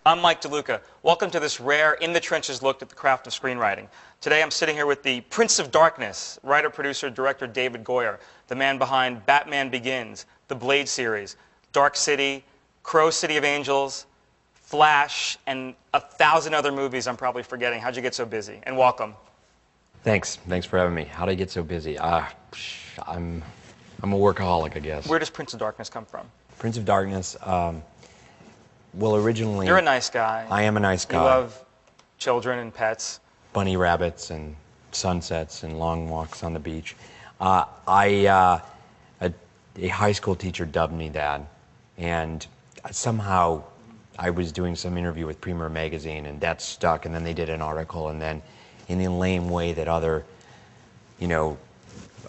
I'm Mike DeLuca. Welcome to this rare in-the-trenches look at the craft of screenwriting. Today I'm sitting here with the Prince of Darkness, writer, producer, director David Goyer, the man behind Batman Begins, the Blade series, Dark City, Crow City of Angels, Flash, and 1,000 other movies I'm probably forgetting. How'd you get so busy? And welcome. Thanks for having me. How'd I get so busy? I'm a workaholic, I guess. Where does Prince of Darkness come from? Prince of Darkness, well, originally... You're a nice guy. I am a nice guy. You love children and pets. Bunny rabbits and sunsets and long walks on the beach. A high school teacher dubbed me that, and somehow I was doing some interview with Premier magazine, and that stuck, and then they did an article, and then in the lame way that other,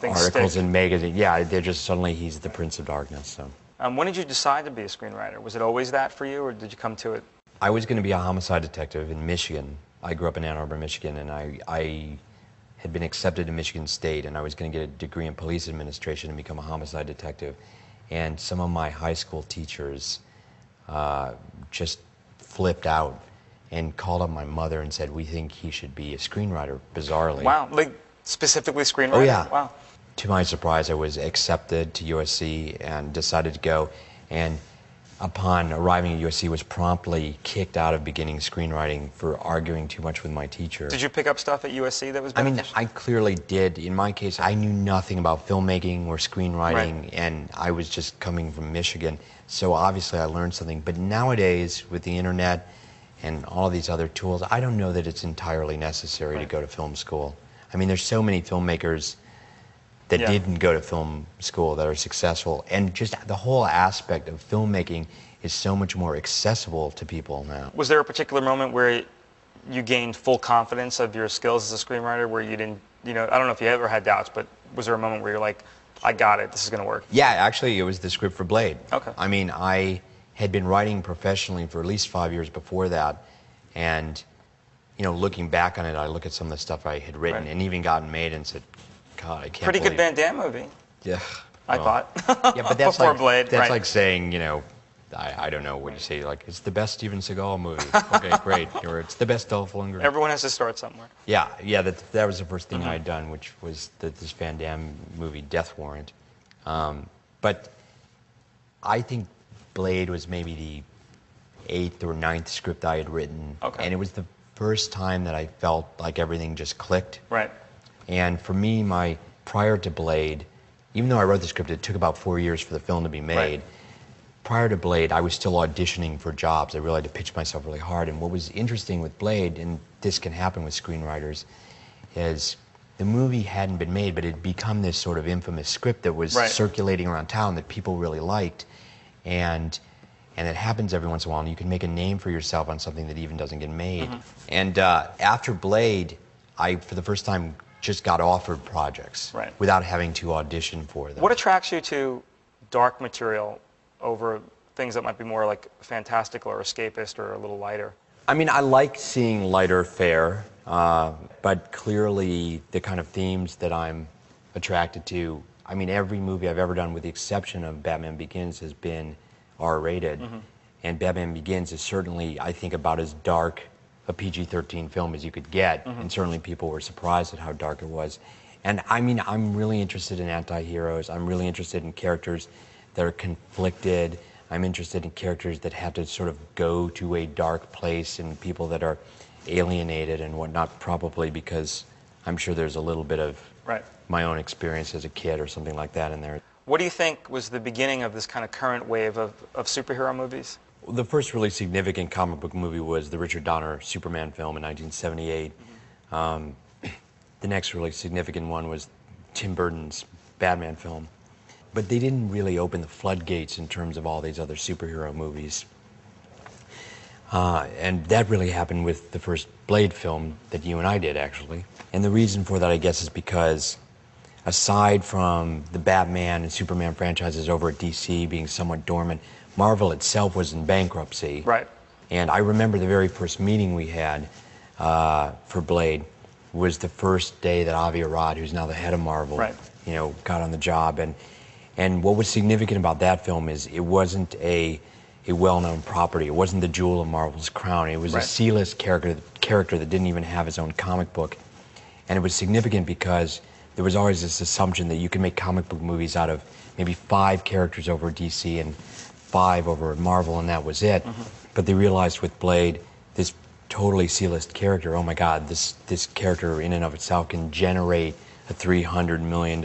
articles in magazine, yeah, they're just suddenly he's the Prince of Darkness, so... When did you decide to be a screenwriter? Was it always that for you, or did you come to it? I was going to be a homicide detective in Michigan. I grew up in Ann Arbor, Michigan, and I had been accepted to Michigan State, and I was going to get a degree in police administration and become a homicide detective. And some of my high school teachers just flipped out and called up my mother and said, "We think he should be a screenwriter," bizarrely. Wow, like specifically screenwriter? Oh, yeah. Wow. To my surprise, I was accepted to USC and decided to go, and upon arriving at USC was promptly kicked out of beginning screenwriting for arguing too much with my teacher. Did you pick up stuff at USC that was I beneficial? mean, I clearly did. In my case, I knew nothing about filmmaking or screenwriting, right. And I was just coming from Michigan, so obviously I learned something. But nowadays, with the internet and all these other tools, I don't know that it's entirely necessary right. to go to film school. I mean, there's so many filmmakers that didn't go to film school that are successful, and just the whole aspect of filmmaking is so much more accessible to people now. Was there a particular moment where you gained full confidence of your skills as a screenwriter, where you didn't, I don't know if you ever had doubts, but was there a moment where you're like, I got it, this is going to work? Yeah, actually it was the script for Blade. Okay. I mean, I had been writing professionally for at least 5 years before that, and looking back on it, I look at some of the stuff I had written and even gotten made and said, God, I can't Pretty good Van Damme movie. Yeah. I thought. Yeah, but that's before like Blade. That's right. like saying, I don't know what you say, like, it's the best Steven Seagal movie. Okay, great. Or it's the best Dolph Lundgren. Everyone has to start somewhere. Yeah, that was the first thing I'd done, which was this Van Damme movie, Death Warrant. But I think Blade was maybe the 8th or 9th script I had written. Okay. And it was the first time that I felt like everything just clicked. Right. And for me, prior to Blade, even though I wrote the script, it took about 4 years for the film to be made. Right. Prior to Blade, I was still auditioning for jobs. I really had to pitch myself really hard. And what was interesting with Blade, and this can happen with screenwriters, is the movie hadn't been made, but it had become this sort of infamous script that was circulating around town that people really liked. And it happens every once in a while, and you can make a name for yourself on something that even doesn't get made. And after Blade, I, for the first time, just got offered projects without having to audition for them. What attracts you to dark material over things that might be more like fantastical or escapist or a little lighter? I mean, I like seeing lighter fare, but clearly the kind of themes that I'm attracted to, I mean, every movie I've ever done, with the exception of Batman Begins, has been R-rated. And Batman Begins is certainly, I think, about as dark a PG-13 film as you could get, and certainly people were surprised at how dark it was. And I mean, I'm really interested in anti-heroes. I'm really interested in characters that are conflicted. I'm interested in characters that have to sort of go to a dark place, and people that are alienated and whatnot, probably because I'm sure there's a little bit of my own experience as a kid or something like that in there. What do you think was the beginning of this kind of current wave of superhero movies? The first really significant comic book movie was the Richard Donner Superman film in 1978. The next really significant one was Tim Burton's Batman film. But they didn't really open the floodgates in terms of all these other superhero movies. And that really happened with the first Blade film that you and I did, actually. And the reason for that, I guess, is because aside from the Batman and Superman franchises over at DC being somewhat dormant, Marvel itself was in bankruptcy. Right. And I remember the very first meeting we had for Blade was the first day that Avi Arad, who's now the head of Marvel, got on the job. And what was significant about that film is it wasn't a a well-known property. It wasn't the jewel of Marvel's crown. It was a C-list character that didn't even have his own comic book. And it was significant because there was always this assumption that you could make comic book movies out of maybe 5 characters over DC and 5 over Marvel, and that was it. But they realized with Blade, this totally C-list character, oh my God, this character in and of itself can generate a $300 million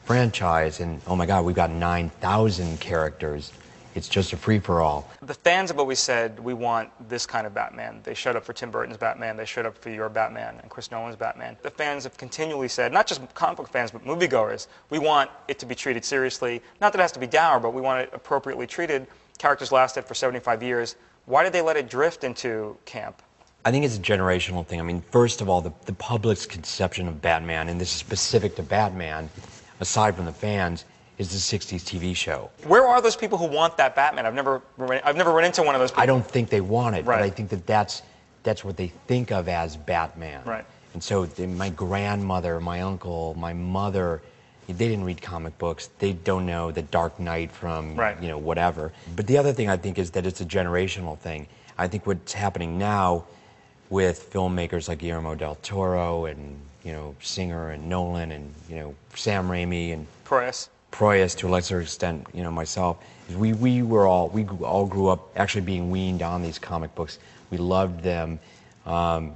franchise, and oh my God, we've got 9,000 characters. It's just a free-for-all. The fans have always said, we want this kind of Batman. They showed up for Tim Burton's Batman, they showed up for your Batman and Chris Nolan's Batman. The fans have continually said, not just comic book fans, but moviegoers, we want it to be treated seriously. Not that it has to be dour, but we want it appropriately treated. Characters lasted for 75 years. Why did they let it drift into camp? I think it's a generational thing. I mean, first of all, the public's conception of Batman, and this is specific to Batman, aside from the fans, is the 60s TV show. Where are those people who want that Batman? I've never run into one of those people. I don't think they want it, but I think that's what they think of as Batman. Right. And so my grandmother, my uncle, my mother, they didn't read comic books. They don't know the Dark Knight from, whatever. But the other thing I think is that it's a generational thing. I think what's happening now with filmmakers like Guillermo del Toro and, Singer and Nolan and, Sam Raimi and Proyas to a lesser extent, myself, is we all grew up actually being weaned on these comic books. We loved them.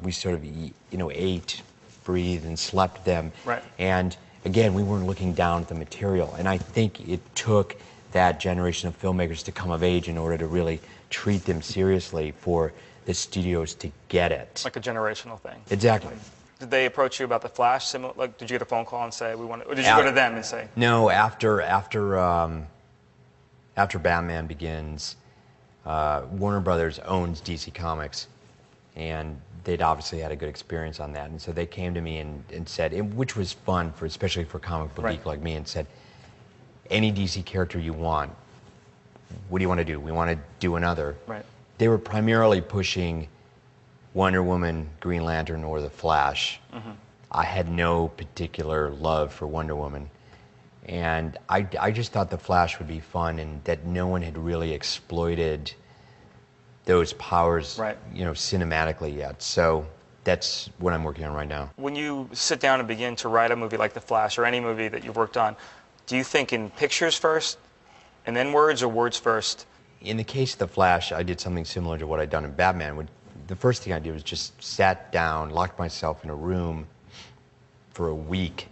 We sort of, ate, breathed, and slept them. Right. And again, we weren't looking down at the material. And I think it took that generation of filmmakers to come of age in order to really treat them seriously for the studios to get it. Like a generational thing. Exactly. Did they approach you about The Flash? Like, did you get a phone call and say, we want it? Or did you go to them and say? No, after Batman Begins, Warner Brothers owns DC Comics, and they'd obviously had a good experience on that. And so they came to me and said, which was fun, especially for a comic book geek like me, and said, any DC character you want, what do you want to do? We want to do another. Right. They were primarily pushing Wonder Woman, Green Lantern, or The Flash. I had no particular love for Wonder Woman. And I just thought The Flash would be fun, and that no one had really exploited those powers, cinematically yet. So that's what I'm working on right now. When you sit down and begin to write a movie like The Flash, or any movie that you've worked on, do you think in pictures first, and then words, or words first? In the case of The Flash, I did something similar to what I'd done in Batman. The first thing I did was just sat down, locked myself in a room for a week,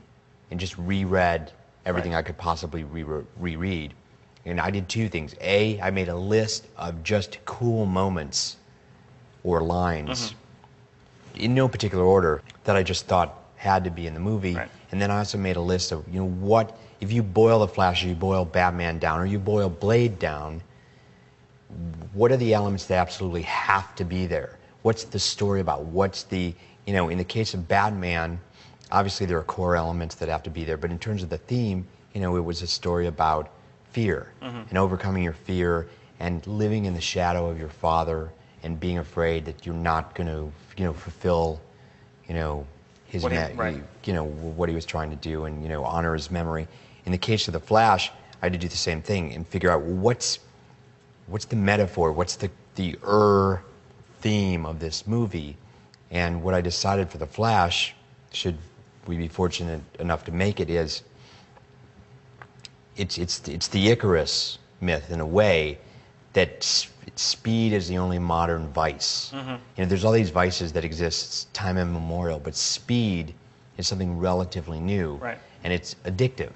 and just reread everything I could possibly reread. And I did 2 things. A, I made a list of just cool moments or lines, in no particular order, that I just thought had to be in the movie. And then I also made a list of, what, if you boil The Flash, or you boil Batman down, or you boil Blade down, what are the elements that absolutely have to be there? What's the story about? What's the, in the case of Batman, obviously there are core elements that have to be there, but in terms of the theme, it was a story about fear and overcoming your fear and living in the shadow of your father and being afraid that you're not going to, fulfill, his, what he was trying to do and, honor his memory. In the case of The Flash, I had to do the same thing and figure out, well, what's the metaphor? What's the theme of this movie? And what I decided for The Flash, should we be fortunate enough to make it, is it's the Icarus myth in a way that speed is the only modern vice. There's all these vices that exist time immemorial, but speed is something relatively new, and it's addictive.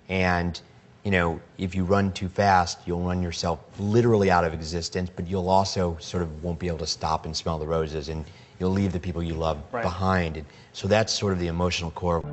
And if you run too fast, you'll run yourself literally out of existence, but you'll also sort of won't be able to stop and smell the roses, and you'll leave the people you love behind. And so that's sort of the emotional core.